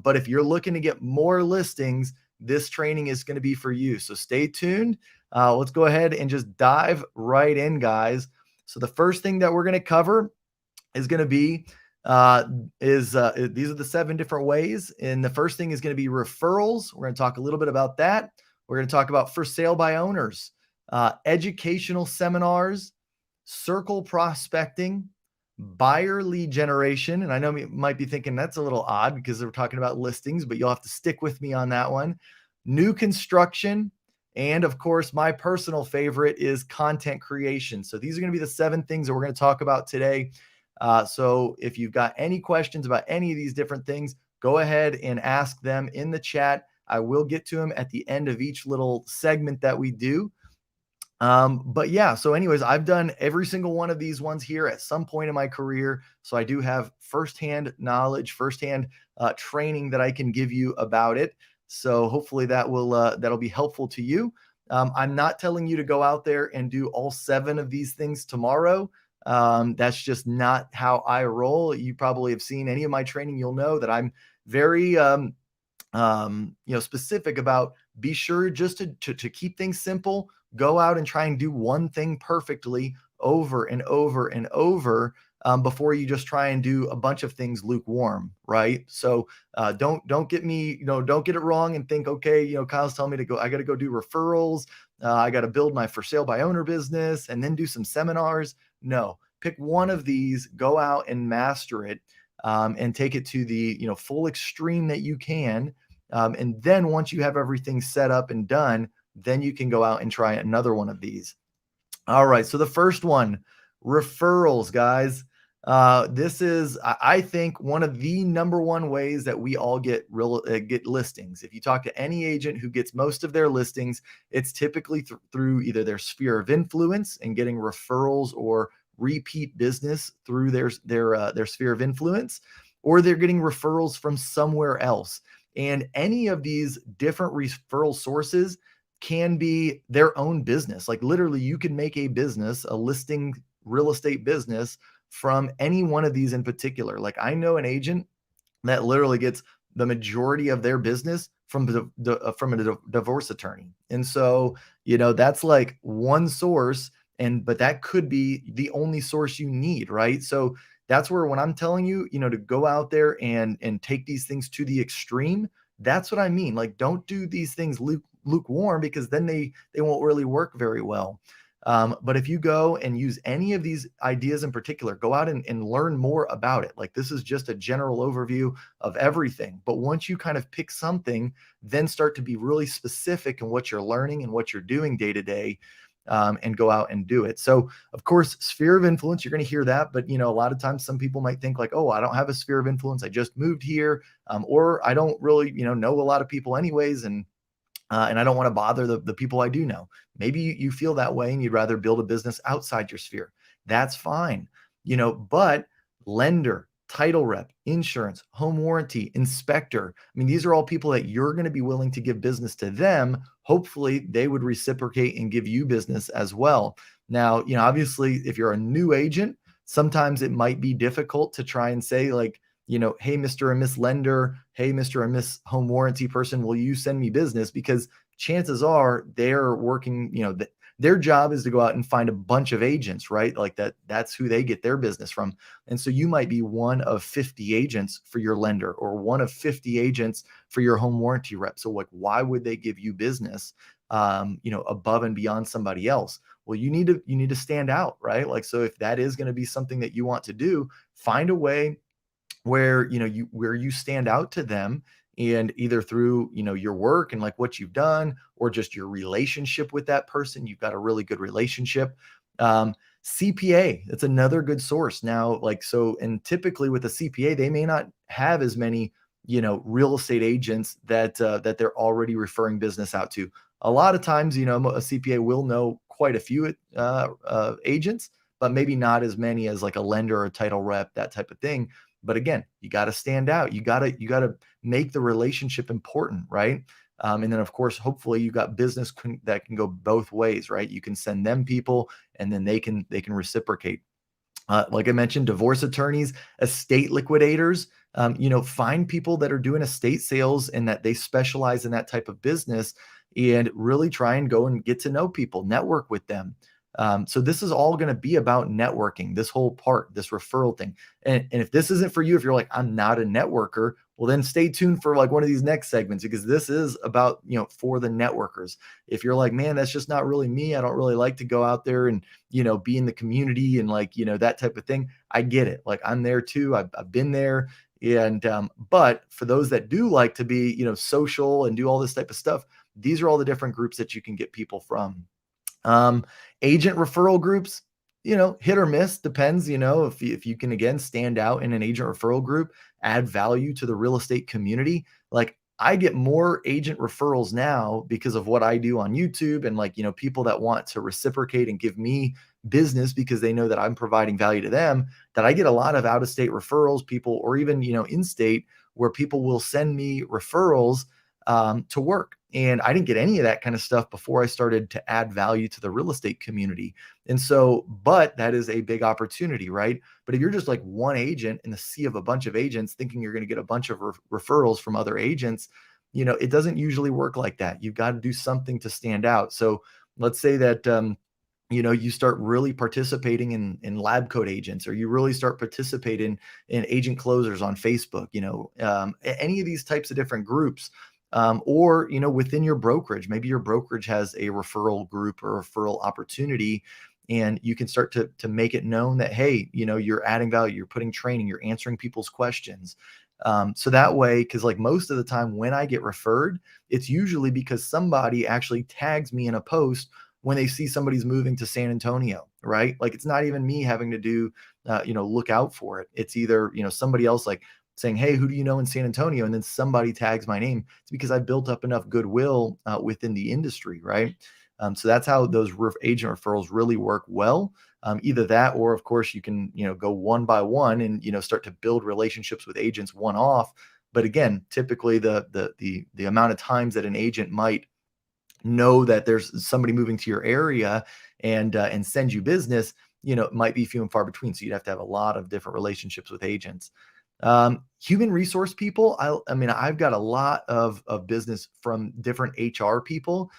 But if you're looking to get more listings, this training is going to be for you. So stay tuned. Let's go ahead and just dive right in, guys. So the first thing that we're going to cover is going to be these are the 7 different ways. And the first thing is going to be referrals. We're going to talk a little bit about that. We're going to talk about for sale by owners, educational seminars, circle prospecting, buyer lead generation. And I know you might be thinking that's a little odd because we're talking about listings, but you'll have to stick with me on that one. New construction. And of course, my personal favorite is content creation. So these are going to be the 7 things that we're going to talk about today. So if you've got any questions about any of these different things, go ahead and ask them in the chat. I will get to them at the end of each little segment that we do. But yeah, so anyways, I've done every single one of these ones here at some point in my career. So I do have firsthand knowledge, firsthand training that I can give you about it. So hopefully that'll be helpful to you. I'm not telling you to go out there and do all 7 of these things tomorrow. That's just not how I roll. You probably have seen any of my training. You'll know that I'm very, specific about be sure just to keep things simple. Go out and try and do one thing perfectly over and over and over before you just try and do a bunch of things lukewarm, right? So don't get me, don't get it wrong and think, okay, Kyle's telling me to go, I got to go do referrals. I got to build my for sale by owner business and then do some seminars. No, pick one of these, go out and master it and take it to the, full extreme that you can. And then once you have everything set up and done, then you can go out and try another one of these. All right. So the first one, referrals, guys. This is, I think, one of the number one ways that we all get listings. If you talk to any agent who gets most of their listings, it's typically through either their sphere of influence and getting referrals or repeat business through their sphere of influence, or they're getting referrals from somewhere else. And any of these different referral sources can be their own business. Like literally you can make a business, a listing real estate business from any one of these in particular. Like I know an agent that literally gets the majority of their business from a divorce attorney. And so, that's like one source, but that could be the only source you need, right? So that's where when I'm telling you, to go out there and take these things to the extreme, that's what I mean. Like don't do these things lukewarm because then they won't really work very well. But if you go and use any of these ideas in particular, go out and learn more about it. Like this is just a general overview of everything. But once you kind of pick something, then start to be really specific in what you're learning and what you're doing day to day. And go out and do it. So of course, sphere of influence, you're going to hear that, but a lot of times some people might think like, oh, I don't have a sphere of influence. I just moved here. Or I don't really, know a lot of people anyways. And I don't want to bother the people I do know. Maybe you feel that way and you'd rather build a business outside your sphere. That's fine. But lender, title rep, insurance, home warranty, inspector. I mean, these are all people that you're going to be willing to give business to them. Hopefully they would reciprocate and give you business as well. Now, obviously if you're a new agent, sometimes it might be difficult to try and say like, hey, Mr. and Miss Lender, hey, Mr. and Miss Home Warranty person, will you send me business? Because chances are they're working, their job is to go out and find a bunch of agents, right? Like that's who they get their business from. And so you might be one of 50 agents for your lender or one of 50 agents for your home warranty rep. So like, why would they give you business, above and beyond somebody else? Well, you need to stand out, right? Like, so if that is going to be something that you want to do, find a way where, where you stand out to them, and either through, your work and like what you've done, or just your relationship with that person, you've got a really good relationship. CPA, that's another good source. Now, like, so, and typically with a CPA, they may not have as many, real estate agents that they're already referring business out to. A lot of times, a CPA will know quite a few agents, but maybe not as many as like a lender or a title rep, that type of thing. But again, you got to stand out. You got to make the relationship important, right? And then of course, hopefully you got business that can go both ways, right? You can send them people and then they can reciprocate. Like I mentioned, divorce attorneys, estate liquidators. Find people that are doing estate sales and that they specialize in that type of business, and really try and go and get to know people, network with them. So this is all going to be about networking. This whole part, this referral thing. And if this isn't for you, if you're like, I'm not a networker, well, then stay tuned for like one of these next segments, because this is about, for the networkers. If you're like, man, that's just not really me. I don't really like to go out there and, be in the community and like, that type of thing. I get it. Like I'm there too. I've been there. And, but for those that do like to be, social and do all this type of stuff, these are all the different groups that you can get people from. Um, Agent referral groups, hit or miss, depends, if you can again stand out in an agent referral group, add value to the real estate community. Like I get more agent referrals now because of what I do on YouTube, and like, people that want to reciprocate and give me business because they know that I'm providing value to them, that I get a lot of out of state referrals, people, or even, in state, where people will send me referrals to work. And I didn't get any of that kind of stuff before I started to add value to the real estate community. And so, but that is a big opportunity, right? But if you're just like one agent in the sea of a bunch of agents thinking you're going to get a bunch of referrals from other agents, it doesn't usually work like that. You've got to do something to stand out. So let's say that, you start really participating in lab coat agents, or you really start participating in agent closers on Facebook, any of these types of different groups. Or, within your brokerage, maybe your brokerage has a referral group or referral opportunity, and you can start to make it known that, hey, you're adding value, you're putting training, you're answering people's questions. So that way, because like most of the time when I get referred, it's usually because somebody actually tags me in a post when they see somebody's moving to San Antonio, right? Like it's not even me having to do, look out for it. It's either, somebody else like saying, hey, who do you know in San Antonio? And then somebody tags my name. It's because I built up enough goodwill within the industry, right? So that's how those agent referrals really work well. Either that, or of course you can, go one by one and, start to build relationships with agents one off. But again, typically the amount of times that an agent might know that there's somebody moving to your area and send you business, it might be few and far between. So you'd have to have a lot of different relationships with agents. Human resource people. I mean, I've got a lot of business from different HR people,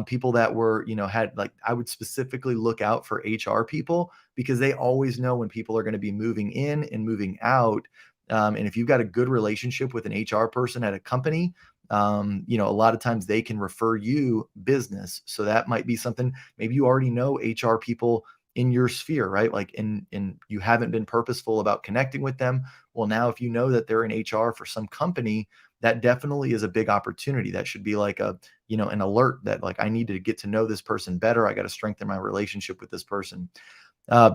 people that were, had like, I would specifically look out for HR people because they always know when people are going to be moving in and moving out. And if you've got a good relationship with an HR person at a company, a lot of times they can refer you business. So that might be something, maybe you already know HR people in your sphere, right? Like, and you haven't been purposeful about connecting with them. Well, now if you know that they're in HR for some company, that definitely is a big opportunity. That should be like an alert that like, I need to get to know this person better. I got to strengthen my relationship with this person.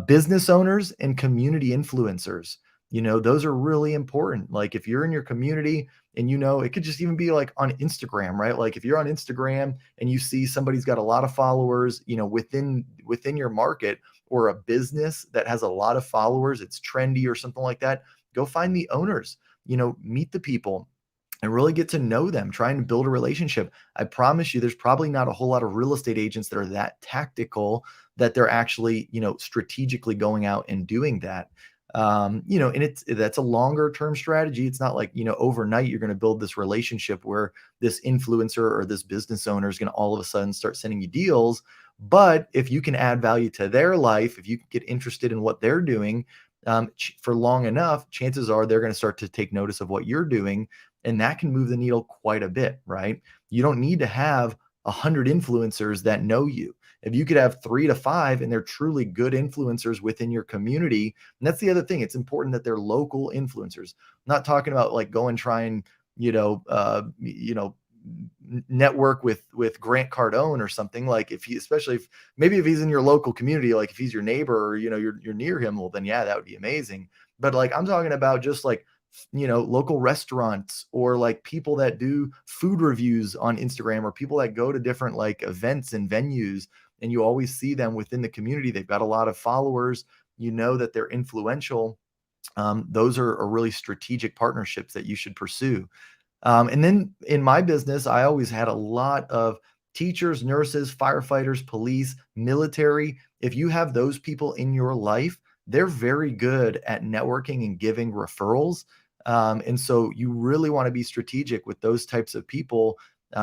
Business owners and community influencers, those are really important. Like if you're in your community and, it could just even be like on Instagram, right? Like if you're on Instagram and you see somebody's got a lot of followers, within your market, or a business that has a lot of followers, it's trendy or something like that, go find the owners, meet the people and really get to know them, trying to build a relationship. I promise you, there's probably not a whole lot of real estate agents that are that tactical that they're actually, strategically going out and doing that. And that's a longer term strategy. It's not like, overnight you're going to build this relationship where this influencer or this business owner is going to all of a sudden start sending you deals. But if you can add value to their life, if you get interested in what they're doing for long enough, chances are they're going to start to take notice of what you're doing. And that can move the needle quite a bit, right? You don't need to have 100 influencers that know you. If you could have 3 to 5 and they're truly good influencers within your community, and that's the other thing, it's important that they're local influencers. I'm not talking about like go and try and, network with Grant Cardone or something. Like if he, especially if maybe if he's in your local community, like if he's your neighbor or, you're near him, well then yeah, that would be amazing. But like, I'm talking about just like, local restaurants or like people that do food reviews on Instagram or people that go to different like events and venues, and you always see them within the community. They've got a lot of followers, that they're influential. Those are really strategic partnerships that you should pursue. And then in my business, I always had a lot of teachers, nurses, firefighters, police, military. If you have those people in your life, they're very good at networking and giving referrals. And so you really want to be strategic with those types of people,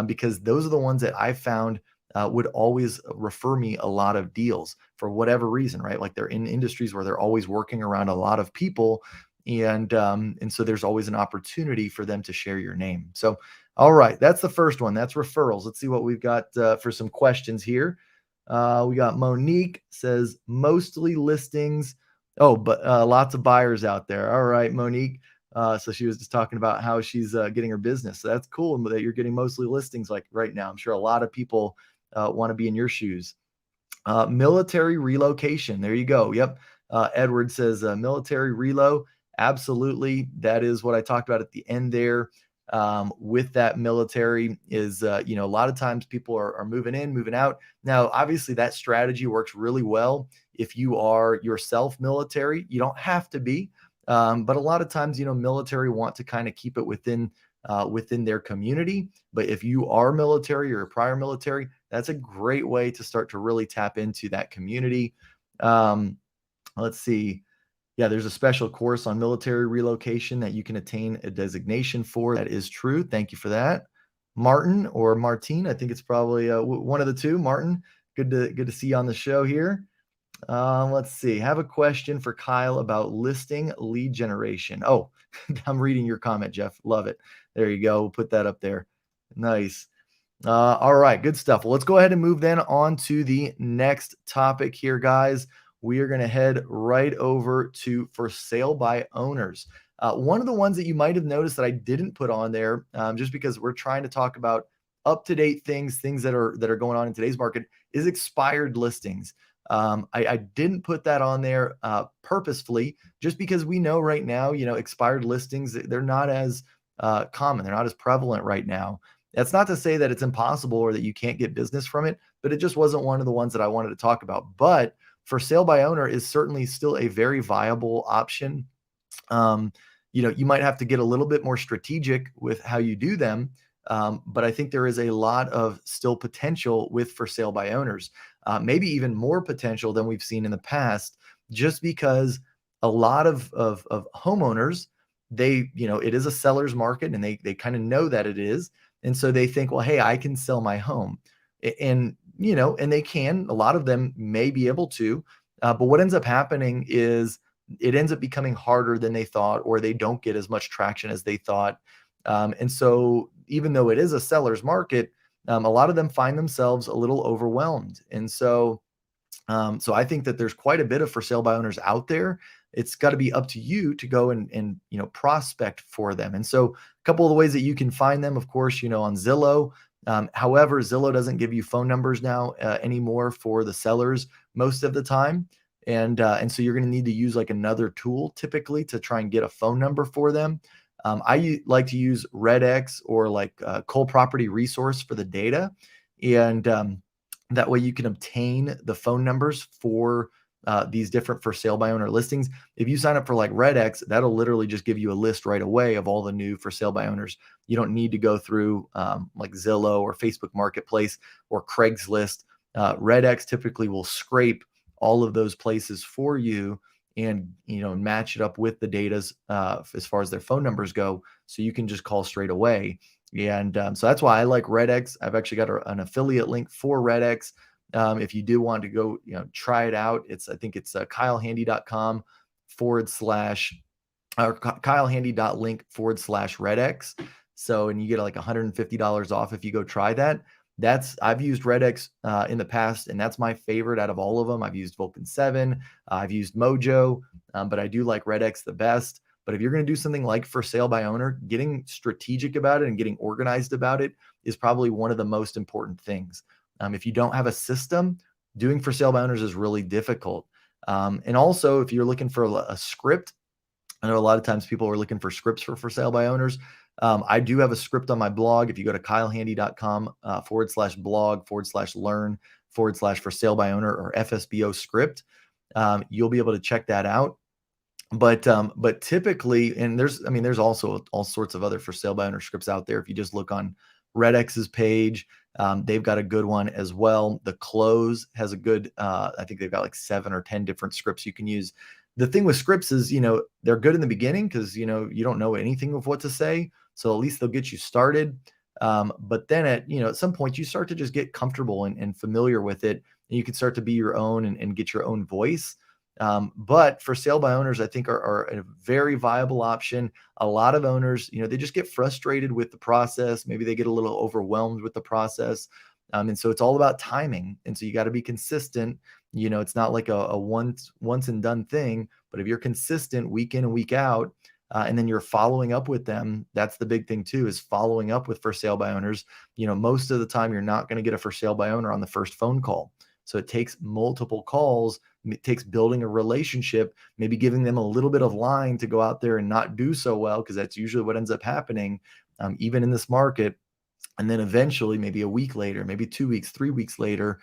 because those are the ones that I found would always refer me a lot of deals for whatever reason, right? Like they're in industries where they're always working around a lot of people, and so there's always an opportunity for them to share your name. So, all right, that's the first one. That's referrals. Let's see what we've got for some questions here. We got Monique says mostly listings. Oh, but lots of buyers out there. All right, Monique. So she was just talking about how she's getting her business. So that's cool that you're getting mostly listings like right now. I'm sure a lot of people want to be in your shoes. Military relocation. There you go. Yep. Edward says military relo. Absolutely. That is what I talked about at the end there. With that military is, a lot of times people are moving in, moving out. Now, obviously, that strategy works really well if you are yourself military. You don't have to be, but a lot of times, military want to kind of keep it within their community. But if you are military or prior military, that's a great way to start to really tap into that community. Let's see. Yeah, there's a special course on military relocation that you can attain a designation for. That is true. Thank you for that. Martin or Martine, I think it's probably one of the two. Martin, good to see you on the show here. Let's see. Have a question for Kyle about listing lead generation. Oh, I'm reading your comment, Jeff. Love it. There you go. We'll put that up there. Nice. All right, good stuff. Well, let's go ahead and move then on to the next topic here, guys. We are going to head right over to for sale by owners. One of the ones that you might have noticed that I didn't put on there, just because we're trying to talk about up-to-date things that are going on in today's market, is expired listings. I didn't put that on there purposefully, just because we know right now, expired listings, they're not as common. They're not as prevalent right now. That's not to say that it's impossible or that you can't get business from it, but it just wasn't one of the ones that I wanted to talk about. But for sale by owner is certainly still a very viable option. You might have to get a little bit more strategic with how you do them. But I think there is a lot of still potential with for sale by owners, maybe even more potential than we've seen in the past, just because a lot of homeowners, it is a seller's market, and they kind of know that it is. And so they think, well, hey, I can sell my home. And they can. A lot of them may be able to. But what ends up happening is it ends up becoming harder than they thought, or they don't get as much traction as they thought. And so even though it is a seller's market, a lot of them find themselves a little overwhelmed. And so I think that there's quite a bit of for sale by owners out there. It's got to be up to you to go and prospect for them. And so a couple of the ways that you can find them, of course, on Zillow. However, Zillow doesn't give you phone numbers now anymore for the sellers most of the time. And so you're going to need to use like another tool typically to try and get a phone number for them. Like to use RedX or like Coal Property Resource for the data. And that way you can obtain the phone numbers for these different for sale by owner listings. If you sign up for like RedX, that'll literally just give you a list right away of all the new for sale by owners. You don't need to go through like Zillow or Facebook Marketplace or Craigslist. RedX typically will scrape all of those places for you and match it up with the data's as far as their phone numbers go, so you can just call straight away. And so that's why I like RedX. I've actually got an affiliate link for RedX. If you do want to go, try it out, I think it's kylehandy.com/ or kylehandy.link/RedX. So, and you get like $150 off if you go try that. I've used RedX in the past, and that's my favorite out of all of them. I've used Vulcan 7, I've used Mojo, but I do like RedX the best. But if you're going to do something like for sale by owner, getting strategic about it and getting organized about it is probably one of the most important things. If you don't have a system, doing for sale by owners is really difficult. And also, if you're looking for a script, I know a lot of times people are looking for scripts for sale by owners. I do have a script on my blog. If you go to kylehandy.com /blog/learn/for sale by owner or FSBO script, you'll be able to check that out. But typically, and there's also all sorts of other for sale by owner scripts out there. If you just look on RedX's page, they've got a good one as well. The Close has a good, I think they've got like 7 or 10 different scripts you can use the thing with scripts is, they're good in the beginning because, you don't know anything of what to say. So at least they'll get you started. But then at some point you start to just get comfortable and familiar with it, and you can start to be your own and get your own voice. But for sale by owners, I think are a very viable option. A lot of owners, they just get frustrated with the process. Maybe they get a little overwhelmed with the process. And so it's all about timing. And so you got to be consistent. It's not like a once and done thing, but if you're consistent week in and week out, and then you're following up with them, that's the big thing too, is following up with for sale by owners. Most of the time you're not going to get a for sale by owner on the first phone call. So it takes multiple calls. It takes building a relationship, maybe giving them a little bit of line to go out there and not do so well, because that's usually what ends up happening, even in this market. And then eventually, maybe a week later, maybe 2 weeks, 3 weeks later,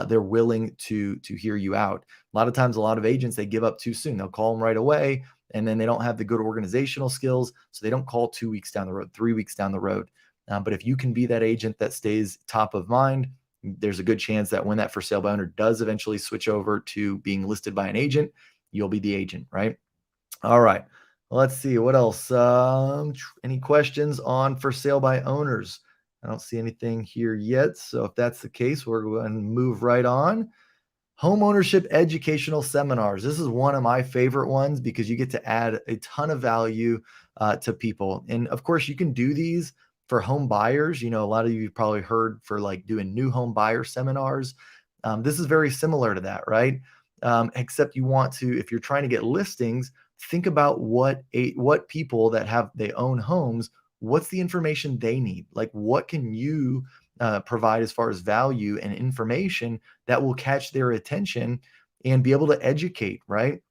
they're willing to hear you out. A lot of times, a lot of agents, they give up too soon. They'll call them right away, and then they don't have the good organizational skills, so they don't call 2 weeks down the road, 3 weeks down the road. But if you can be that agent that stays top of mind, there's a good chance that when that for sale by owner does eventually switch over to being listed by an agent, you'll be the agent, right? All right. Let's see what else. Any questions on for sale by owners? I don't see anything here yet. So if that's the case, we're going to move right on. Homeownership educational seminars. This is one of my favorite ones because you get to add a ton of value to people. And of course, you can do these for home buyers. A lot of you have probably heard for like doing new home buyer seminars. This is very similar to that, right? Except you want to, if you're trying to get listings, think about what people that they own homes, what's the information they need? Like, what can you provide as far as value and information that will catch their attention and be able to educate, right?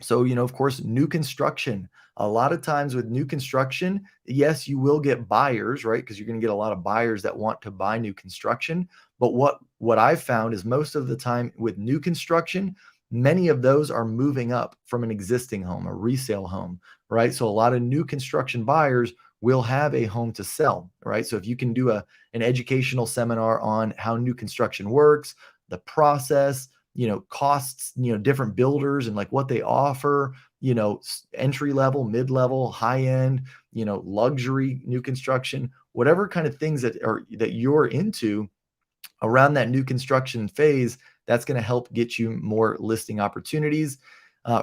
So, of course, new construction. A lot of times with new construction, yes, you will get buyers, right? Because you're going to get a lot of buyers that want to buy new construction. But what I've found is most of the time with new construction, many of those are moving up from an existing home, a resale home, right? So a lot of new construction buyers will have a home to sell, right? So if you can do an educational seminar on how new construction works, the process, costs, different builders and like what they offer, entry level, mid level, high end, luxury new construction, whatever kind of things that you're into around that new construction phase, that's going to help get you more listing opportunities.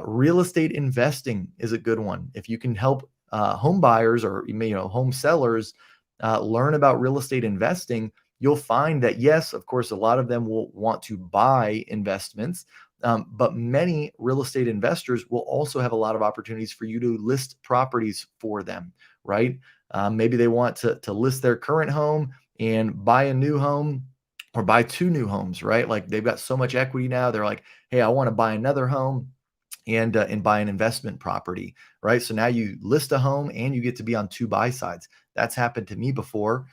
Real estate investing is a good one. If you can help home buyers or home sellers learn about real estate investing, you'll find that, yes, of course, a lot of them will want to buy investments, but many real estate investors will also have a lot of opportunities for you to list properties for them, right? Maybe they want to list their current home and buy a new home or buy two new homes, right? Like they've got so much equity now. They're like, hey, I want to buy another home and buy an investment property, right? So now you list a home and you get to be on two buy sides. That's happened to me before.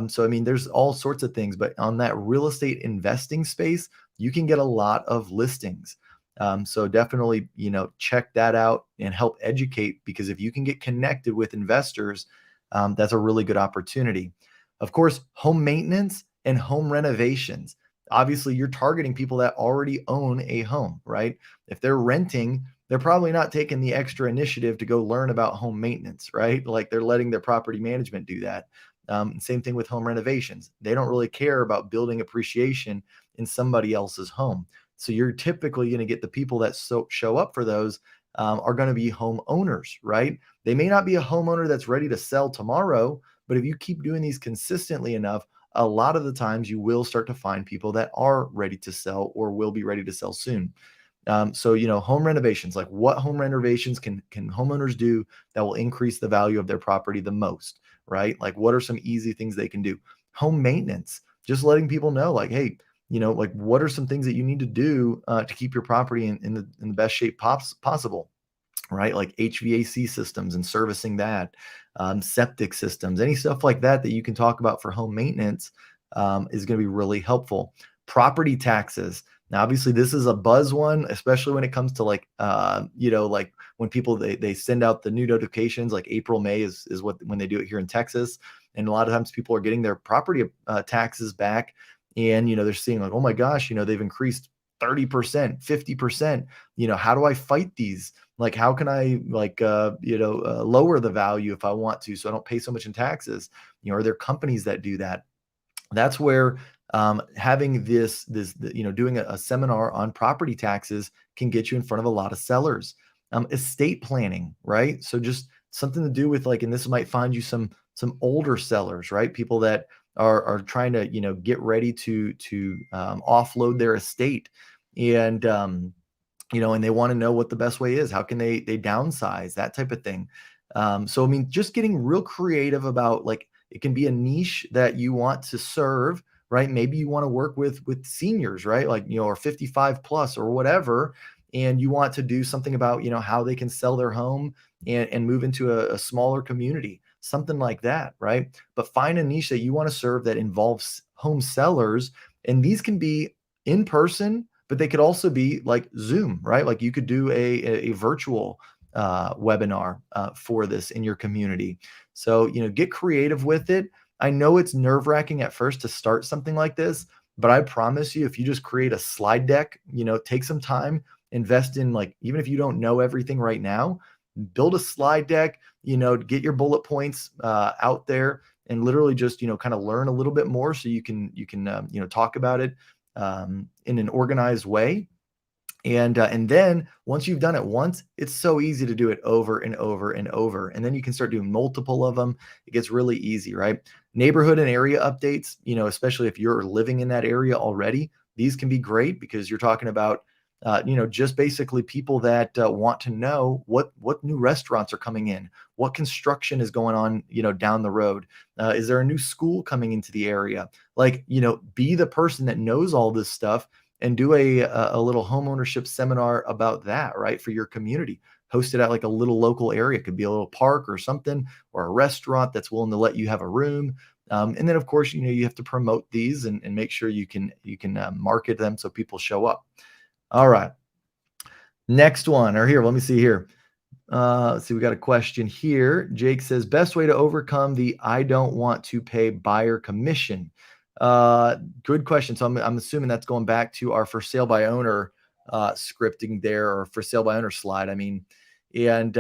So, I mean, there's all sorts of things, but on that real estate investing space, you can get a lot of listings. So definitely, check that out and help educate, because if you can get connected with investors, that's a really good opportunity. Of course, home maintenance and home renovations. Obviously, you're targeting people that already own a home, right? If they're renting, they're probably not taking the extra initiative to go learn about home maintenance, right? Like they're letting their property management do that. Same thing with home renovations. They don't really care about building appreciation in somebody else's home. So you're typically going to get the people that show up for those are going to be homeowners, right? They may not be a homeowner that's ready to sell tomorrow, but if you keep doing these consistently enough, a lot of the times you will start to find people that are ready to sell or will be ready to sell soon. So, home renovations, like what home renovations can homeowners do that will increase the value of their property the most, right? Like what are some easy things they can do? Home maintenance, just letting people know like, hey, like what are some things that you need to do to keep your property in the best shape possible, right? Like HVAC systems and servicing that, septic systems, any stuff like that that you can talk about for home maintenance is going to be really helpful. Property taxes. Now, obviously, this is a buzz one, especially when it comes to like, like when people they send out the new notifications, like April, May is when they do it here in Texas, and a lot of times people are getting their property taxes back, and they're seeing like, oh my gosh, they've increased 30%, 50%. How do I fight these? Like, how can I like, lower the value if I want to, so I don't pay so much in taxes? Are there companies that do that? That's where having doing a seminar on property taxes can get you in front of a lot of sellers. Estate planning, right? So just something to do with like, and this might find you some older sellers, right? People that are trying to get ready to offload their estate, and and they want to know what the best way is. How can they downsize, that type of thing. So I mean, just getting real creative about, like, it can be a niche that you want to serve, right? Maybe you want to work with seniors, right? Like, or 55 plus or whatever, and you want to do something about, how they can sell their home and move into a smaller community, something like that, right? But find a niche that you want to serve that involves home sellers, and these can be in person, but they could also be like Zoom, right? Like, you could do a virtual webinar for this in your community. So, get creative with it. I know it's nerve wracking at first to start something like this, but I promise you, if you just create a slide deck, take some time, invest in, like, even if you don't know everything right now, build a slide deck, get your bullet points out there, and literally just, kind of learn a little bit more so you can talk about it in an organized way. And then once you've done it once, it's so easy to do it over and over and over. And then you can start doing multiple of them. It gets really easy, right? Neighborhood and area updates, especially if you're living in that area already, these can be great because you're talking about, just basically people that want to know what new restaurants are coming in, what construction is going on, down the road. Is there a new school coming into the area? Like, be the person that knows all this stuff, and do a little home ownership seminar about that, right? For your community, host it at like a little local area. It could be a little park or something, or a restaurant that's willing to let you have a room. And then of course, you have to promote these and make sure you can market them so people show up. All right. Next one, or here, let me see here. Let's see, we got a question here. Jake says, best way to overcome the I don't want to pay buyer commission. Good question. So I'm assuming that's going back to our for sale by owner scripting there, or for sale by owner slide. I mean, and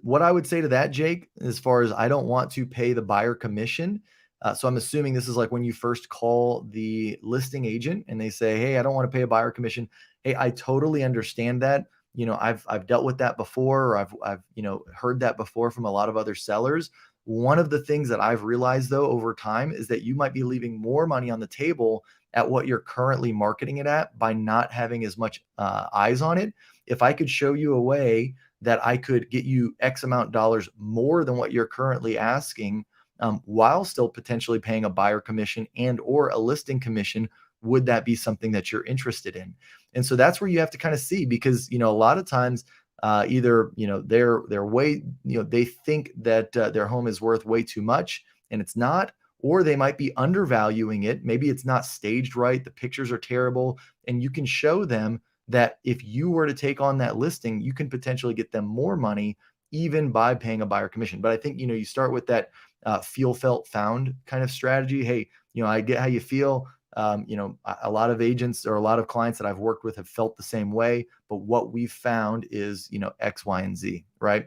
what I would say to that, Jake, as far as I don't want to pay the buyer commission. So I'm assuming this is like when you first call the listing agent and they say, hey, I don't want to pay a buyer commission. Hey, I totally understand that. I've dealt with that before, or I've heard that before from a lot of other sellers. One of the things that I've realized though over time is that you might be leaving more money on the table at what you're currently marketing it at by not having as much eyes on it. If I could show you a way that I could get you X amount dollars more than what you're currently asking, while still potentially paying a buyer commission and or a listing commission, would that be something that you're interested in? And so that's where you have to kind of see, because a lot of times either they're way, they think that their home is worth way too much and it's not, or they might be undervaluing it. Maybe it's not staged right, the pictures are terrible, and you can show them that if you were to take on that listing, you can potentially get them more money even by paying a buyer commission. But I think you start with that feel, felt, found kind of strategy. Hey, I get how you feel. A lot of agents or a lot of clients that I've worked with have felt the same way, but what we've found is, X, Y, and Z, right?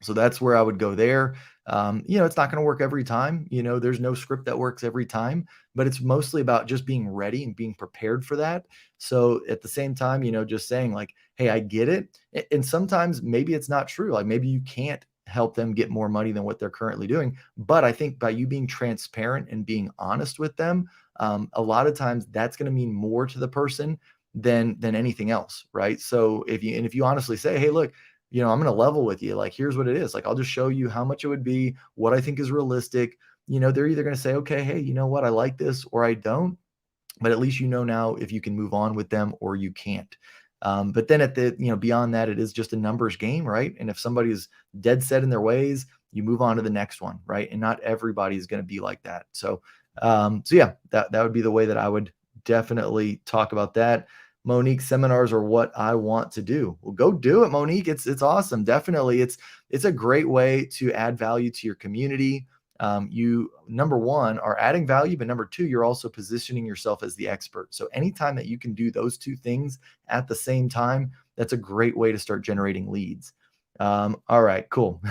So that's where I would go there. It's not going to work every time. There's no script that works every time, but it's mostly about just being ready and being prepared for that. So at the same time, just saying like, hey, I get it. And sometimes maybe it's not true. Like maybe you can't help them get more money than what they're currently doing. But I think by you being transparent and being honest with them, a lot of times that's going to mean more to the person than anything else, right? So if you honestly say, hey, look, I'm going to level with you. Like, here's what it is. Like, I'll just show you how much it would be, what I think is realistic. They're either going to say, okay, hey, you know what? I like this, or I don't. But at least now if you can move on with them or you can't. But then at the, beyond that, it is just a numbers game, right? And if somebody is dead set in their ways, you move on to the next one, right? And not everybody is going to be like that. So yeah, that would be the way that I would definitely talk about that. Monique, seminars are what I want to do. Well, go do it, Monique. It's awesome. Definitely. It's a great way to add value to your community. you, number one, are adding value, but number two, you're also positioning yourself as the expert. So anytime that you can do those two things at the same time, that's a great way to start generating leads. All right, cool.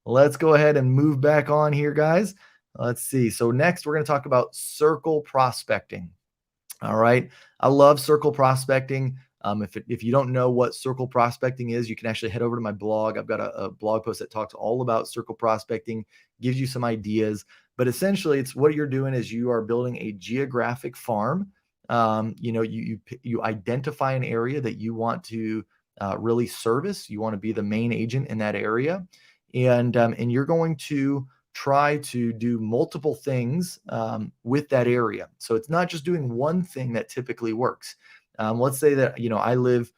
Let's go ahead and move back on here, guys. Let's see. So next, we're going to talk about circle prospecting. All right. I love circle prospecting. If you don't know what circle prospecting is, you can actually head over to my blog. I've got a blog post that talks all about circle prospecting, gives you some ideas. But essentially, it's what you're doing is you are building a geographic farm. You identify an area that you want to really service. You want to be the main agent in that area, and you're going to try to do multiple things with that area. So it's not just doing one thing that typically works. Let's say that, I live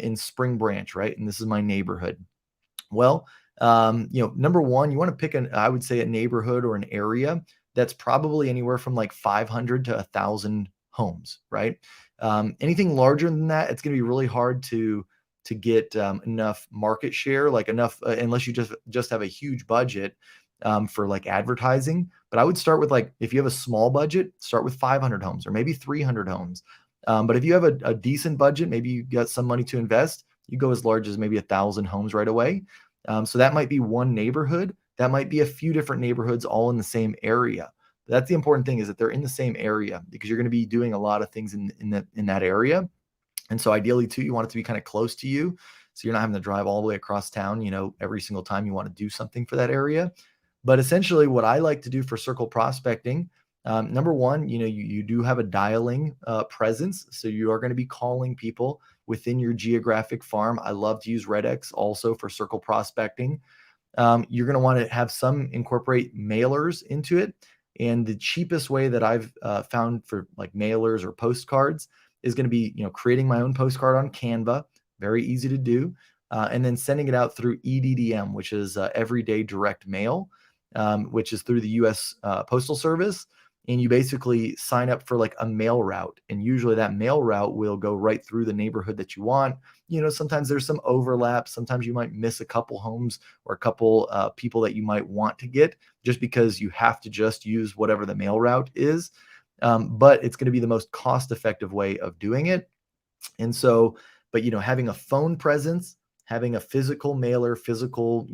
in Spring Branch, right? And this is my neighborhood. Well, number one, you want to pick I would say a neighborhood or an area that's probably anywhere from like 500 to 1,000 homes, right? Anything larger than that, it's going to be really hard to get enough market share, like enough, unless you just have a huge budget for like advertising. But I would start with, like, if you have a small budget, start with 500 homes or maybe 300 homes. But if you have a decent budget, maybe you got some money to invest, you go as large as maybe 1,000 homes right away. So that might be one neighborhood. That might be a few different neighborhoods all in the same area. But that's the important thing, is that they're in the same area, because you're going to be doing a lot of things in that area. And so ideally too, you want it to be kind of close to you. So you're not having to drive all the way across town, every single time you want to do something for that area. But essentially what I like to do for circle prospecting, number one, you do have a dialing presence. So you are going to be calling people within your geographic farm. I love to use Redx also for circle prospecting. You're going to want to have some incorporate mailers into it. And the cheapest way that I've found for like mailers or postcards is going to be, creating my own postcard on Canva, very easy to do, and then sending it out through EDDM, which is Everyday Direct Mail, which is through the U.S. Postal Service. And you basically sign up for like a mail route, and usually that mail route will go right through the neighborhood that you want. Sometimes there's some overlap. Sometimes you might miss a couple homes or a couple people that you might want to get, just because you have to just use whatever the mail route is. But it's going to be the most cost-effective way of doing it. And so, but having a phone presence, having a physical mailer, physical,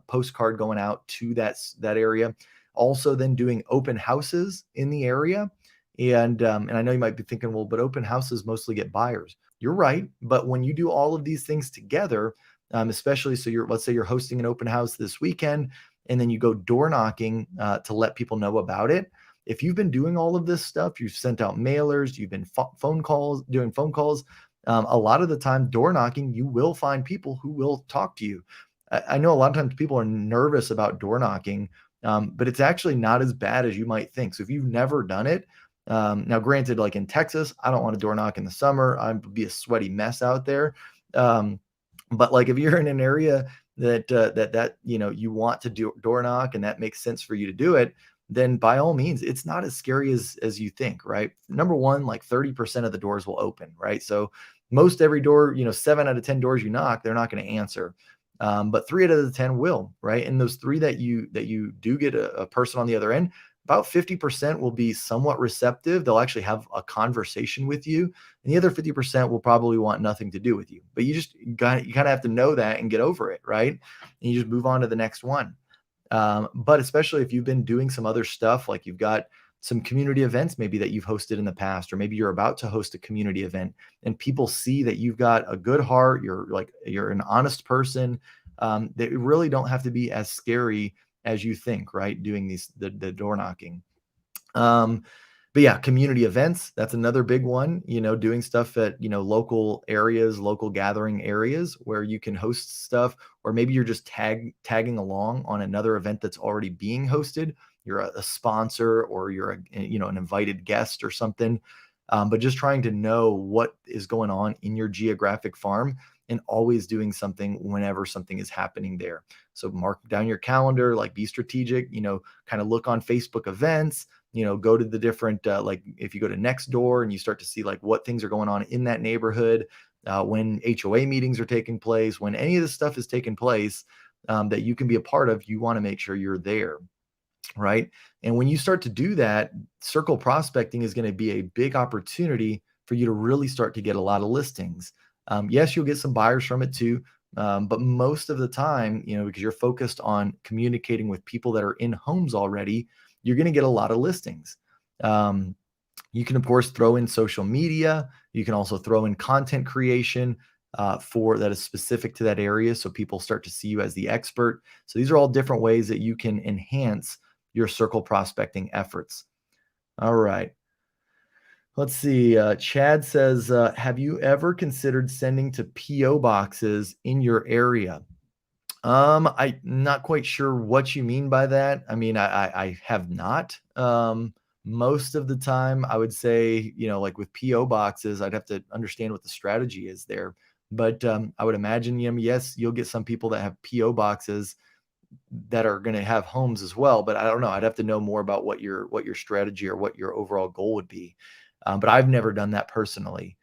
postcard going out to that area. Also, then doing open houses in the area. And I know you might be thinking, well, but open houses mostly get buyers. You're right, but when you do all of these things together, especially, so let's say you're hosting an open house this weekend, and then you go door knocking to let people know about it. If you've been doing all of this stuff, you've sent out mailers, you've been doing phone calls, a lot of the time door knocking, you will find people who will talk to you. I know a lot of times people are nervous about door knocking, but it's actually not as bad as you might think. So if you've never done it, now granted, like in Texas, I don't want to door knock in the summer. I'd be a sweaty mess out there. But like if you're in an area that you want to do door knock and that makes sense for you to do it, then by all means, it's not as scary as you think, right? Number one, like 30% of the doors will open, right? So most every door, 7 out of 10 doors you knock, they're not going to answer. But 3 out of the 10 will, right? And those 3 that you do get a person on the other end, about 50% will be somewhat receptive. They'll actually have a conversation with you, and the other 50% will probably want nothing to do with you. But you kind of have to know that and get over it, right? And you just move on to the next one. But especially if you've been doing some other stuff, like you've got some community events maybe that you've hosted in the past, or maybe you're about to host a community event, and people see that you've got a good heart, you're an honest person, they really don't have to be as scary as you think, right? Doing the door knocking. But yeah, community events, that's another big one, doing stuff at, local areas, local gathering areas where you can host stuff, or maybe you're just tagging along on another event that's already being hosted. You're a sponsor, or you're an invited guest or something. But just trying to know what is going on in your geographic farm, and always doing something whenever something is happening there. So mark down your calendar, like be strategic, kind of look on Facebook events, go to the different, like if you go to Nextdoor and you start to see like what things are going on in that neighborhood, when HOA meetings are taking place, when any of this stuff is taking place that you can be a part of, you want to make sure you're there. right? And when you start to do that, circle prospecting is going to be a big opportunity for you to really start to get a lot of listings. Yes, you'll get some buyers from it too, but most of the time, because you're focused on communicating with people that are in homes already, you're going to get a lot of listings. Um, you can, of course, throw in social media. You can also throw in content creation for that is specific to that area, so people start to see you as the expert. So these are all different ways that you can enhance your circle prospecting efforts. All right. Let's see. Chad says, have you ever considered sending to PO boxes in your area? I'm not quite sure what you mean by that. I mean, I have not. Most of the time, I would say, like with PO boxes, I'd have to understand what the strategy is there. But I would imagine, yes, you'll get some people that have PO boxes that are going to have homes as well. But I don't know. I'd have to know more about what your strategy or what your overall goal would be. But I've never done that personally.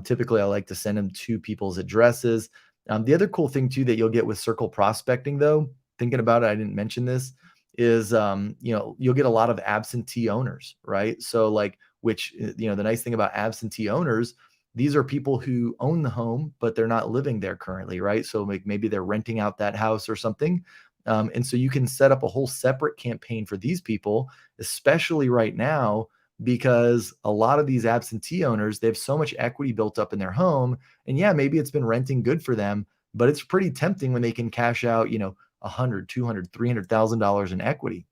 Typically, I like to send them to people's addresses. The other cool thing too that you'll get with circle prospecting, though, thinking about it, I didn't mention this, is you'll get a lot of absentee owners, right? So like, which the nice thing about absentee owners, these are people who own the home, but they're not living there currently, right? So like maybe they're renting out that house or something. And so you can set up a whole separate campaign for these people, especially right now, because a lot of these absentee owners, they have so much equity built up in their home. And yeah, maybe it's been renting good for them, but it's pretty tempting when they can cash out, 100, 200, $300,000 in equity.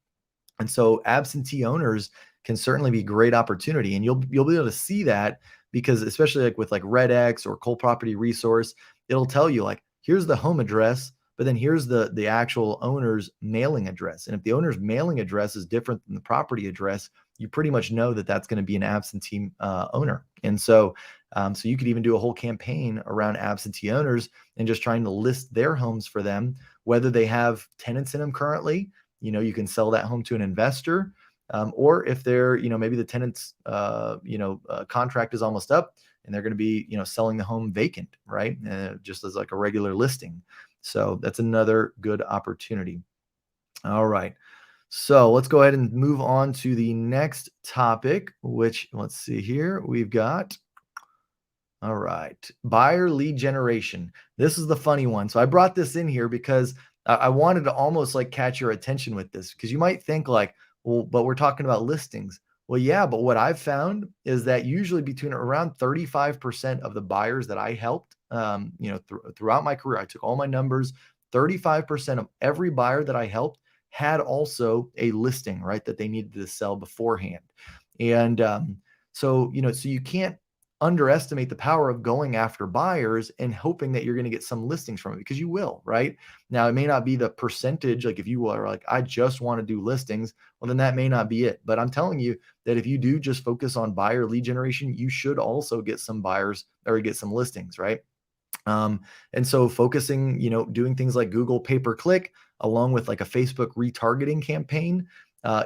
And so absentee owners can certainly be great opportunity. And you'll be able to see that because especially like with like Red X or Coal Property Resource, it'll tell you like, here's the home address, but then here's the actual owner's mailing address. And if the owner's mailing address is different than the property address, you pretty much know that that's going to be an absentee owner. And so you could even do a whole campaign around absentee owners and just trying to list their homes for them, whether they have tenants in them currently. You can sell that home to an investor, or if they're, maybe the tenant's, contract is almost up and they're going to be, selling the home vacant, right? Just as like a regular listing. So that's another good opportunity. All right. So let's go ahead and move on to the next topic, which let's see here. We've got, all right, buyer lead generation. This is the funny one. So I brought this in here because I wanted to almost like catch your attention with this, because you might think like, well, but we're talking about listings. Well, yeah, but what I've found is that usually between around 35% of the buyers that I helped, throughout my career, I took all my numbers, 35% of every buyer that I helped had also a listing, right, that they needed to sell beforehand. And so you can't underestimate the power of going after buyers and hoping that you're going to get some listings from it, because you will, right? Now, it may not be the percentage, like if you are like, I just want to do listings, well, then that may not be it. But I'm telling you that if you do just focus on buyer lead generation, you should also get some buyers or get some listings, right? And so focusing, doing things like Google pay-per-click along with like a Facebook retargeting campaign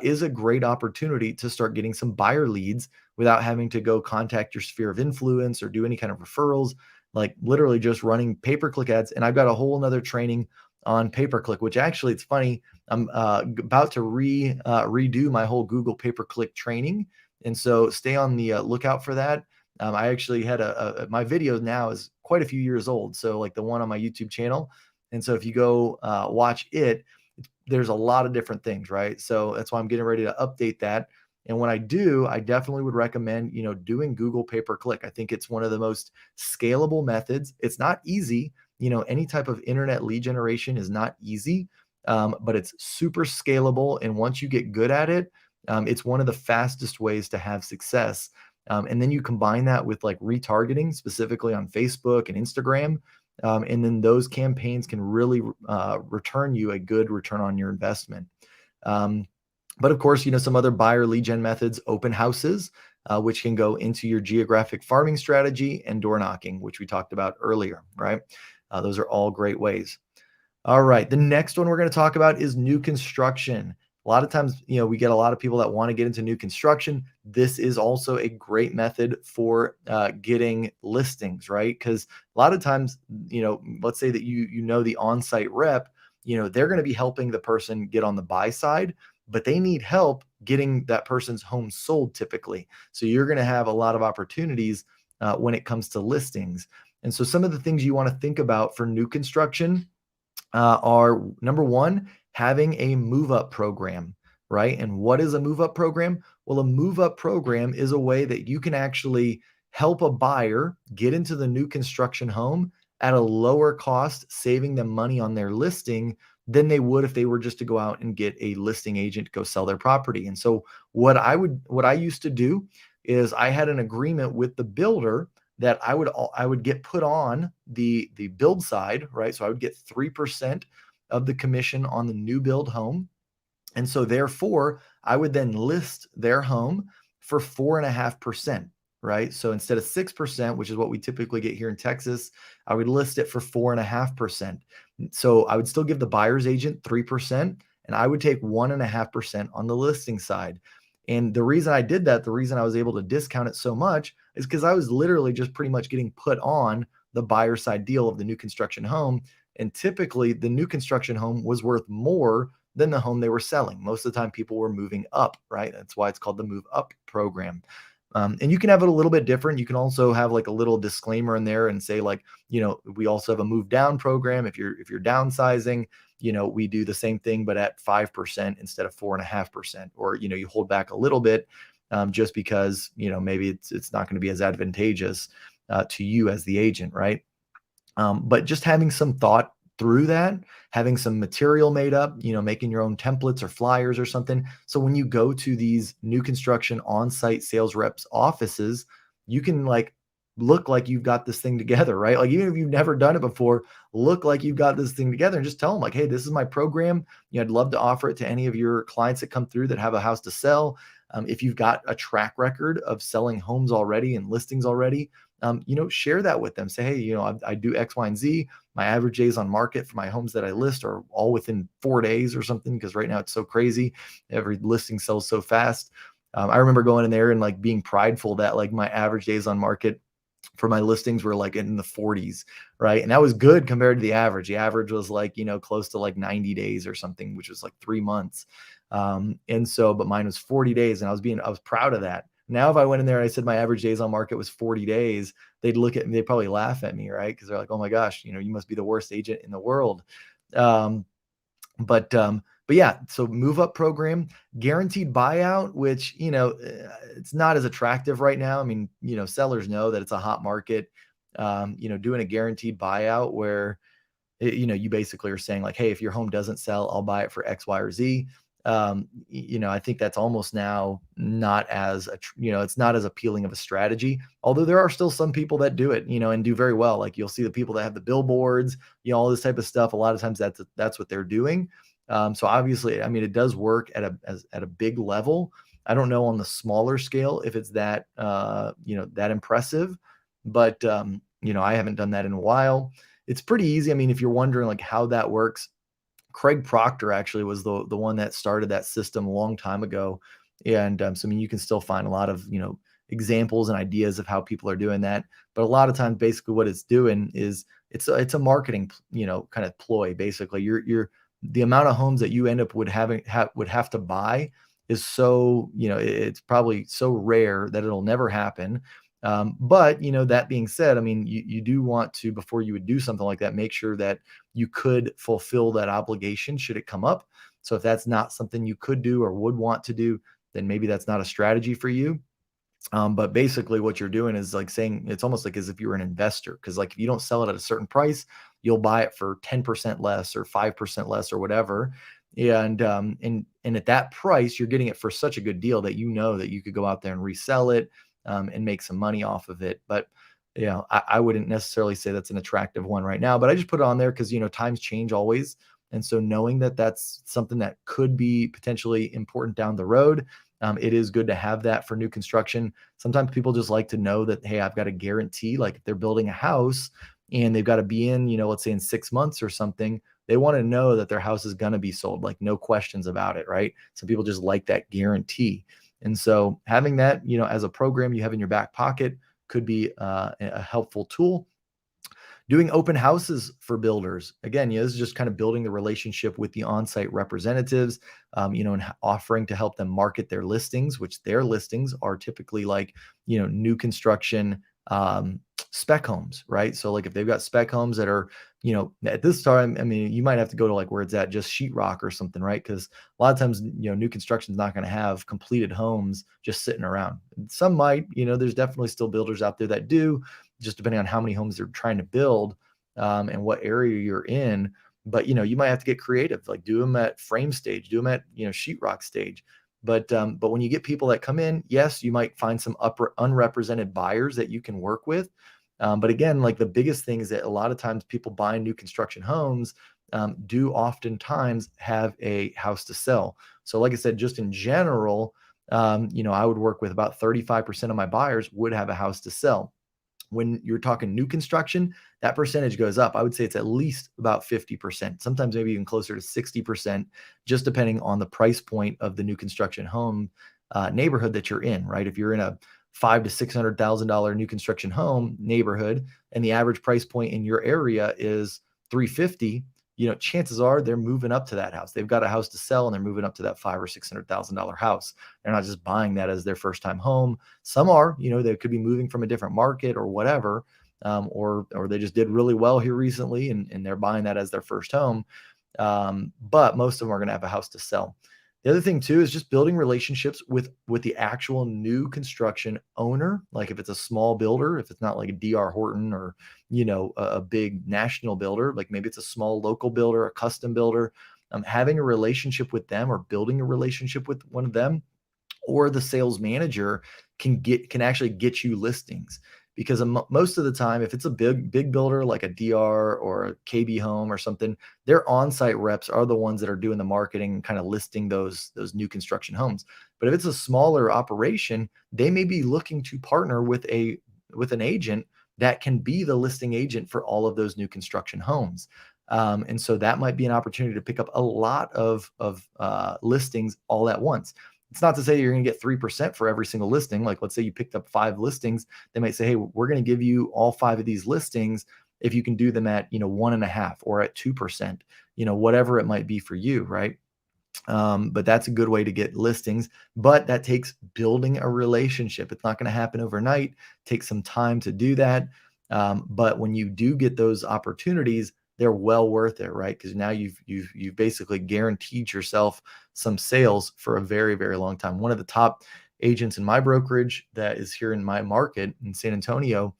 is a great opportunity to start getting some buyer leads without having to go contact your sphere of influence or do any kind of referrals, like literally just running pay-per-click ads. And I've got a whole nother training on pay-per-click, which actually it's funny. I'm about to redo my whole Google pay-per-click training. And so stay on the lookout for that. I actually had my video now is quite a few years old. So like the one on my YouTube channel. And so if you go watch it, there's a lot of different things, right? So that's why I'm getting ready to update that. And when I do, I definitely would recommend, doing Google pay-per-click. I think it's one of the most scalable methods. It's not easy. Any type of internet lead generation is not easy, but it's super scalable. And once you get good at it, it's one of the fastest ways to have success. And then you combine that with like retargeting, specifically on Facebook and Instagram. And then those campaigns can really return you a good return on your investment. But of course, some other buyer lead gen methods, open houses, which can go into your geographic farming strategy, and door knocking, which we talked about earlier, right? Those are all great ways. All right. The next one we're going to talk about is new construction. A lot of times, we get a lot of people that want to get into new construction. This is also a great method for getting listings, right? Because a lot of times, let's say that the on-site rep, they're going to be helping the person get on the buy side. but they need help getting that person's home sold typically. So you're going to have a lot of opportunities when it comes to listings. And so some of the things you want to think about for new construction are number one, having a move up program, right? And what is a move up program? Well, a move up program is a way that you can actually help a buyer get into the new construction home at a lower cost, saving them money on their listing than they would if they were just to go out and get a listing agent to go sell their property. And so what I used to do is I had an agreement with the builder that I would get put on the build side, right? So I would get 3% of the commission on the new build home. And so therefore, I would then list their home for 4.5%, right? So instead of 6%, which is what we typically get here in Texas, I would list it for 4.5%. So I would still give the buyer's agent 3%, and I would take 1.5% on the listing side. And the reason I did that, the reason I was able to discount it so much is because I was literally just pretty much getting put on the buyer side deal of the new construction home. And typically the new construction home was worth more than the home they were selling. Most of the time people were moving up, right? That's why it's called the move up program. And you can have it a little bit different. You can also have like a little disclaimer in there and say like, we also have a move down program. If you're downsizing, we do the same thing, but at 5% instead of 4.5%, or, you hold back a little bit just because, maybe it's not going to be as advantageous to you as the agent, right? But just having some thought through that, having some material made up, making your own templates or flyers or something. So when you go to these new construction on-site sales reps offices, you can like look like you've got this thing together, right? Like even if you've never done it before, look like you've got this thing together and just tell them like, hey, this is my program. I'd love to offer it to any of your clients that come through that have a house to sell. If you've got a track record of selling homes already and listings already, share that with them. Say, hey, I do X, Y, and Z. My average days on market for my homes that I list are all within 4 days or something, because right now it's so crazy. Every listing sells so fast. I remember going in there and like being prideful that like my average days on market for my listings were like in the 40s, right? And that was good compared to the average. The average was like, close to like 90 days or something, which was like 3 months. But mine was 40 days, and I was proud of that. Now, if I went in there and I said my average days on market was 40 days, they'd look at me, they'd probably laugh at me, right? Because they're like, oh my gosh, you must be the worst agent in the world. Um, but yeah, so move up program, guaranteed buyout, which, it's not as attractive right now. I mean, sellers know that it's a hot market. Doing a guaranteed buyout where, you basically are saying like, hey, if your home doesn't sell, I'll buy it for X, Y, or Z. I think that's almost now not as it's not as appealing of a strategy. Although there are still some people that do it, and do very well. Like you'll see the people that have the billboards, all this type of stuff. A lot of times that's what they're doing. So obviously, I mean, it does work at a big level. I don't know on the smaller scale if it's that that impressive, but I haven't done that in a while. It's pretty easy. I mean, if you're wondering like how that works, Craig Proctor actually was the one that started that system a long time ago. And so, I mean, you can still find a lot of, examples and ideas of how people are doing that. But a lot of times, basically what it's doing is it's a marketing, kind of ploy. Basically, the amount of homes that you end up would have to buy is so, it's probably so rare that it'll never happen. But that being said, I mean, you do want to, before you would do something like that, make sure that you could fulfill that obligation should it come up. So if that's not something you could do or would want to do, then maybe that's not a strategy for you. But basically what you're doing is like saying, it's almost like as if you were an investor, because like if you don't sell it at a certain price, you'll buy it for 10% less or 5% less or whatever. And at that price, you're getting it for such a good deal that that you could go out there and resell it and make some money off of it. But I wouldn't necessarily say that's an attractive one right now, but I just put it on there because times change always. And so knowing that that's something that could be potentially important down the road, it is good to have that for new construction. Sometimes people just like to know that, hey, I've got a guarantee. Like if they're building a house and they've got to be in, let's say in 6 months or something, they want to know that their house is going to be sold, like no questions about it, right? Some people just like that guarantee. And so having that, as a program you have in your back pocket could be a helpful tool. Doing open houses for builders. Again, this is just kind of building the relationship with the on-site representatives, and offering to help them market their listings, which their listings are typically like, new construction spec homes, right? So like if they've got spec homes that are, at this time, I mean, you might have to go to like where it's at just sheetrock or something, right? Because a lot of times, new construction is not going to have completed homes just sitting around. Some might, there's definitely still builders out there that do, just depending on how many homes they're trying to build, and what area you're in. But you might have to get creative, like do them at frame stage, do them at sheetrock stage. But when you get people that come in, yes, you might find some upper unrepresented buyers that you can work with. But again, like the biggest thing is that a lot of times people buying new construction homes do oftentimes have a house to sell. So, like I said, just in general, I would work with about 35% of my buyers would have a house to sell. When you're talking new construction, that percentage goes up. I would say it's at least about 50%, sometimes maybe even closer to 60%, just depending on the price point of the new construction home neighborhood that you're in, right? If you're in a five to $600,000 new construction home neighborhood, and the average price point in your area is 350, chances are they're moving up to that house. They've got a house to sell, and they're moving up to that five or $600,000 house. They're not just buying that as their first time home. Some are, they could be moving from a different market or whatever, or they just did really well here recently, and they're buying that as their first home. But most of them are going to have a house to sell. The other thing too is just building relationships with the actual new construction owner. Like if it's a small builder, if it's not like a DR Horton or a big national builder, like maybe it's a small local builder, a custom builder, having a relationship with them or building a relationship with one of them or the sales manager can actually get you listings. Because most of the time, if it's a big builder like a DR or a KB Home or something, their on-site reps are the ones that are doing the marketing and kind of listing those new construction homes. But if it's a smaller operation, they may be looking to partner with an agent that can be the listing agent for all of those new construction homes. And so that might be an opportunity to pick up a lot of listings all at once. It's not to say you're going to get 3% for every single listing. Like, let's say you picked up 5 listings. They might say, hey, we're going to give you all 5 of these listings if you can do them at, 1.5 or at 2%, whatever it might be for you. Right. But that's a good way to get listings, but that takes building a relationship. It's not going to happen overnight. Take some time to do that. But when you do get those opportunities, they're well worth it, right? Because now you've basically guaranteed yourself some sales for a very, very long time. One of the top agents in my brokerage that is here in my market in San Antonio,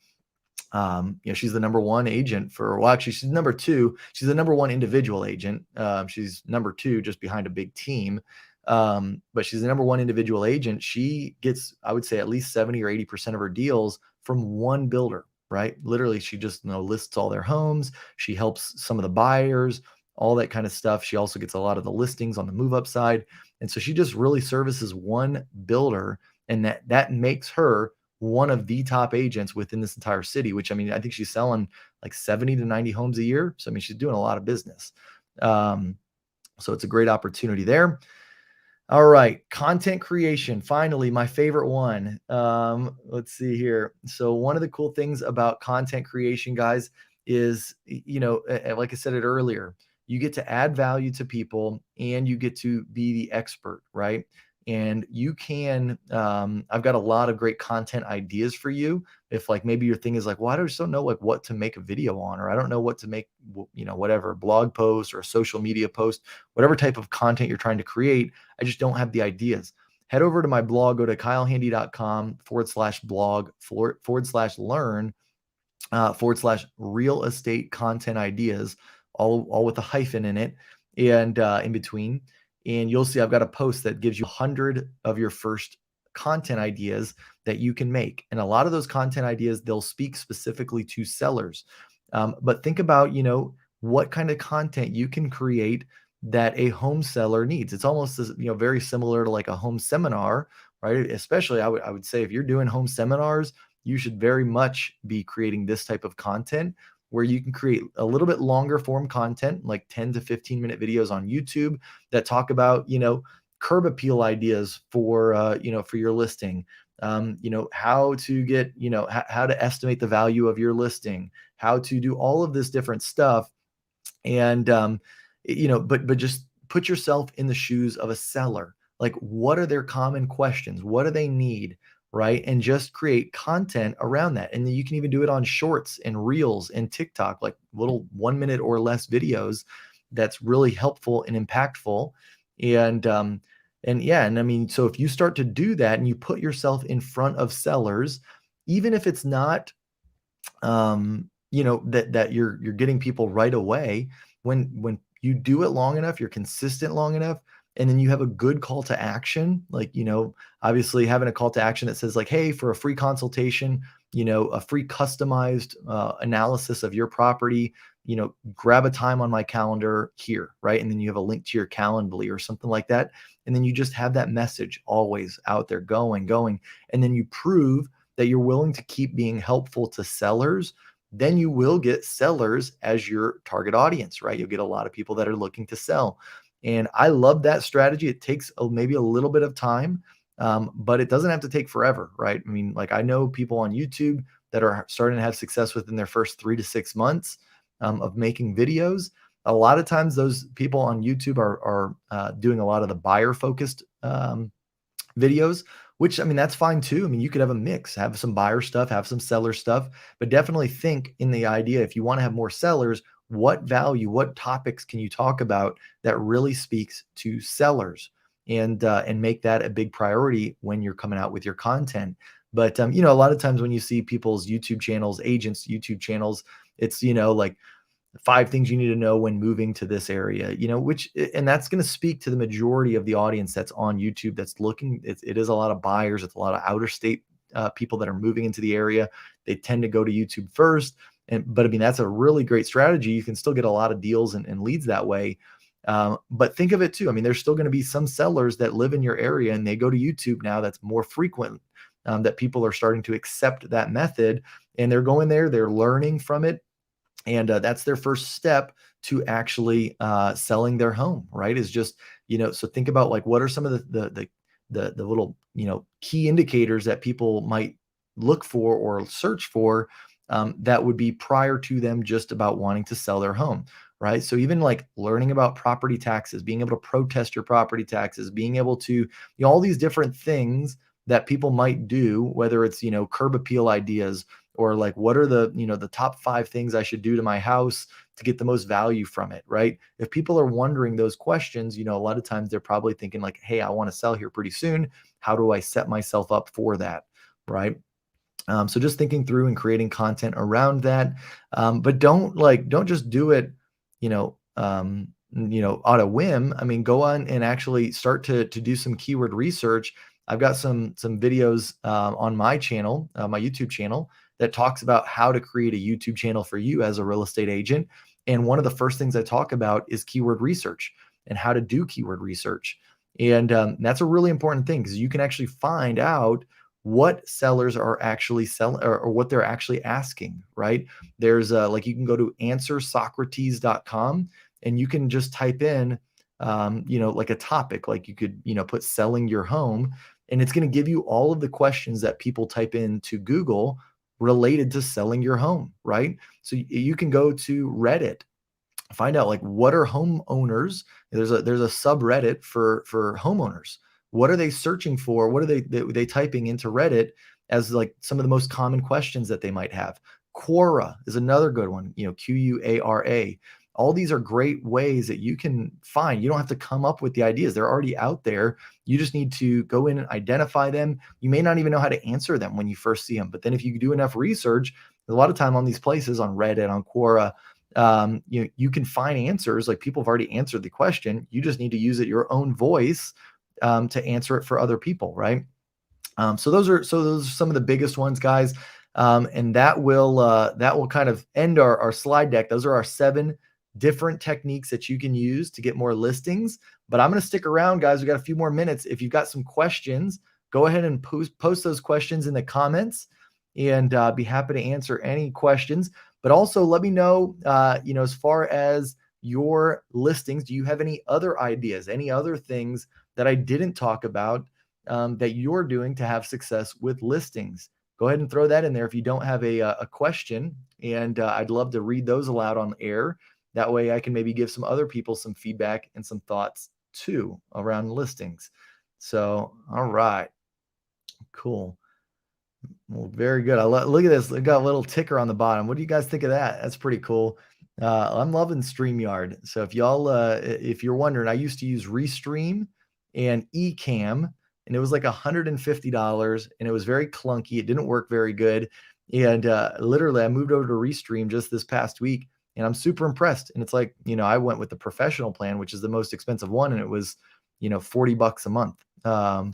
she's the number one agent well, actually, she's number two. She's the number one individual agent. She's number two, just behind a big team. But she's the number one individual agent. She gets, I would say, at least 70 or 80% of her deals from one builder, right? Literally, she just lists all their homes. She helps some of the buyers, all that kind of stuff. She also gets a lot of the listings on the move up side. And so she just really services one builder, and that makes her one of the top agents within this entire city, which, I mean, I think she's selling like 70 to 90 homes a year. So, I mean, she's doing a lot of business. So it's a great opportunity there. All right. Content creation. Finally, my favorite one. Let's see here. So one of the cool things about content creation, guys, is, like I said it earlier, you get to add value to people and you get to be the expert, right? And you can, I've got a lot of great content ideas for you. If like maybe your thing is like, well, I just don't know like what to make a video on, or I don't know what to make, whatever, blog post or a social media post, whatever type of content you're trying to create. I just don't have the ideas. Head over to my blog, go to kylehandy.com/blog /learn /real estate content ideas, all with a hyphen in it and in between. And you'll see I've got a post that gives you 100 of your first content ideas that you can make. And a lot of those content ideas, they'll speak specifically to sellers. But think about, what kind of content you can create that a home seller needs. It's almost, very similar to like a home seminar, right? Especially I would say if you're doing home seminars, you should very much be creating this type of content where you can create a little bit longer form content, like 10 to 15-minute videos on YouTube that talk about, curb appeal ideas for, for your listing, how to get, how to estimate the value of your listing, how to do all of this different stuff. And but just put yourself in the shoes of a seller. Like, what are their common questions? What do they need? Right. And just create content around that. And then you can even do it on shorts and reels and TikTok, like little 1 minute or less videos. That's really helpful and impactful. And yeah, and I mean, so if you start to do that and you put yourself in front of sellers, even if it's not that you're getting people right away, when you do it long enough, you're consistent long enough, and then you have a good call to action, like, obviously having a call to action that says like, hey, for a free consultation, a free customized analysis of your property, grab a time on my calendar here, right? And then you have a link to your Calendly or something like that. And then you just have that message always out there going. And then you prove that you're willing to keep being helpful to sellers. Then you will get sellers as your target audience, right? You'll get a lot of people that are looking to sell. And I love that strategy. It takes maybe a little bit of time, but it doesn't have to take forever, right? I mean, like, I know people on YouTube that are starting to have success within their first 3 to 6 months of making videos. A lot of times those people on YouTube are doing a lot of the buyer focused videos, which, I mean, that's fine too. I mean, you could have a mix, have some buyer stuff, have some seller stuff, but definitely think in the idea, if you want to have more sellers, what value, what topics can you talk about that really speaks to sellers, and make that a big priority when you're coming out with your content. But a lot of times when you see people's YouTube channels, agents' YouTube channels, it's like 5 things you need to know when moving to this area, and that's going to speak to the majority of the audience that's on YouTube that's looking. It is a lot of buyers. It's a lot of outer state people that are moving into the area. They tend to go to YouTube first. But I mean, that's a really great strategy. You can still get a lot of deals and leads that way. But think of it too. I mean, there's still going to be some sellers that live in your area and they go to YouTube now. That's more frequent, that people are starting to accept that method, and they're going there, they're learning from it. And that's their first step to actually selling their home, right? Is just, so think about, like, what are some of the little, key indicators that people might look for or search for, that would be prior to them just about wanting to sell their home, right? So even like learning about property taxes, being able to protest your property taxes, being able to, all these different things that people might do, whether it's, curb appeal ideas, or like, what are the top 5 things I should do to my house to get the most value from it, right? If people are wondering those questions, a lot of times they're probably thinking like, hey, I want to sell here pretty soon. How do I set myself up for that, right? So just thinking through and creating content around that, but don't just do it, out of whim. I mean, go on and actually start to do some keyword research. I've got some videos on my channel, my YouTube channel, that talks about how to create a YouTube channel for you as a real estate agent. And one of the first things I talk about is keyword research and how to do keyword research. And that's a really important thing, because you can actually find out what sellers are actually selling, or what they're actually asking, right? There's like, you can go to answersocrates.com and you can just type in, like a topic, like you could, put selling your home, and it's going to give you all of the questions that people type into Google related to selling your home, right? So you can go to Reddit, find out like, what are homeowners? There's a subreddit for homeowners. What are they searching for? What are they typing into Reddit as like some of the most common questions that they might have? Quora is another good one, Quara. All these are great ways that you can find. You don't have to come up with the ideas. They're already out there. You just need to go in and identify them. You may not even know how to answer them when you first see them. But then if you do enough research, a lot of time on these places, on Reddit, on Quora, you can find answers. Like, people have already answered the question. You just need to use it your own voice to answer it for other people, right? So those are some of the biggest ones, guys. And that will kind of end our slide deck. Those are our 7 different techniques that you can use to get more listings. But I'm going to stick around, guys. We got a few more minutes. If you've got some questions, go ahead and post those questions in the comments, and be happy to answer any questions. But also let me know, as far as your listings, do you have any other ideas, any other things that I didn't talk about, that you're doing to have success with listings? go ahead and throw that in there if you don't have a question. And I'd love to read those aloud on air. That way I can maybe give some other people some feedback and some thoughts too around listings. So, all right, cool. Well, very good. Look at this. It got a little ticker on the bottom. What do you guys think of that? That's pretty cool. I'm loving StreamYard. So if y'all, if you're wondering, I used to use Restream and Ecamm, and it was like $150, and it was very clunky. It didn't work very good. And literally, I moved over to Restream just this past week, and I'm super impressed. And it's like, I went with the professional plan, which is the most expensive one, and it was, $40 a month.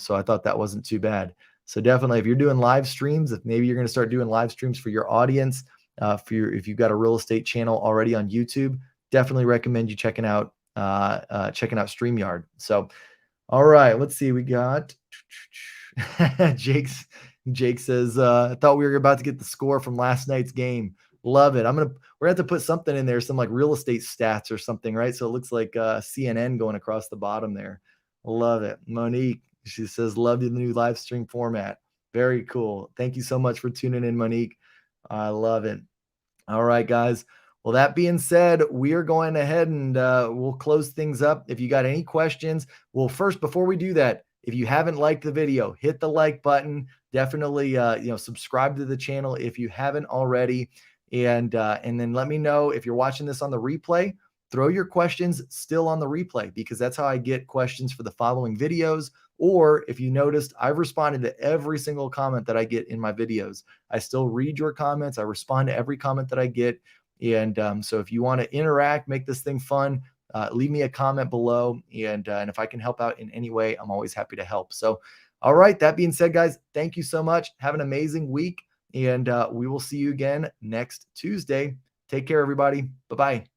So I thought that wasn't too bad. So definitely, if you're doing live streams, if maybe you're going to start doing live streams for your audience, if you've got a real estate channel already on YouTube, definitely recommend you checking out StreamYard. So, all right, let's see. We got Jake says, I thought we were about to get the score from last night's game. Love it. We're gonna have to put something in there, some like real estate stats or something, right? So it looks like CNN going across the bottom there. Love it. Monique, she says, love the new live stream format. Very cool. Thank you so much for tuning in, Monique. I love it. All right, guys. Well, that being said, we are going ahead and we'll close things up. If you got any questions, well, first, before we do that, if you haven't liked the video, hit the like button. Definitely, subscribe to the channel if you haven't already. And then let me know if you're watching this on the replay. Throw your questions still on the replay, because that's how I get questions for the following videos. Or if you noticed, I've responded to every single comment that I get in my videos. I still read your comments. I respond to every comment that I get. And so if you want to interact, make this thing fun, leave me a comment below. And if I can help out in any way, I'm always happy to help. So, all right, that being said, guys, thank you so much. Have an amazing week. And we will see you again next Tuesday. Take care, everybody. Bye-bye.